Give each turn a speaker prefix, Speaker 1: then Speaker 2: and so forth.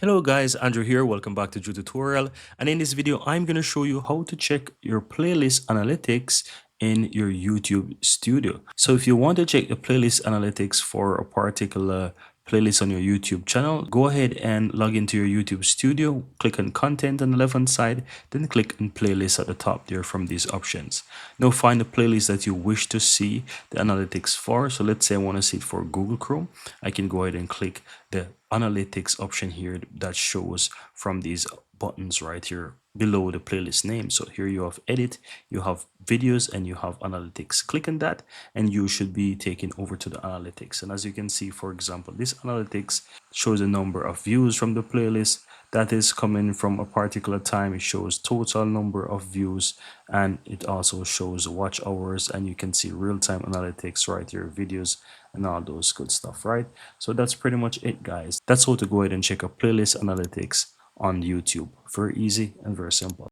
Speaker 1: Hello guys, Andrew here. Welcome back to Drew Tutorial. And in this video, I'm going to show you how to check your playlist analytics in your YouTube studio. So if you want to check the playlist analytics for a particular playlist on your YouTube channel, go ahead and log into your YouTube studio, click on content on the left hand side, then click on playlist at the top there from these options. Now find the playlist that you wish to see the analytics for. So let's say I want to see it for Google Chrome. I can go ahead and click the analytics option here that shows from these buttons right here below the playlist name. So here you have edit, you have videos, and you have analytics. Click on that and you should be taken over to the analytics. And as you can see, for example, this analytics shows the number of views from the playlist that is coming from a particular time. It shows total number of views, and it also shows watch hours, and you can see real-time analytics right here, videos and all those good stuff, right? So that's pretty much it, guys. That's how to go ahead and check a playlist analytics on YouTube. Very easy and very simple.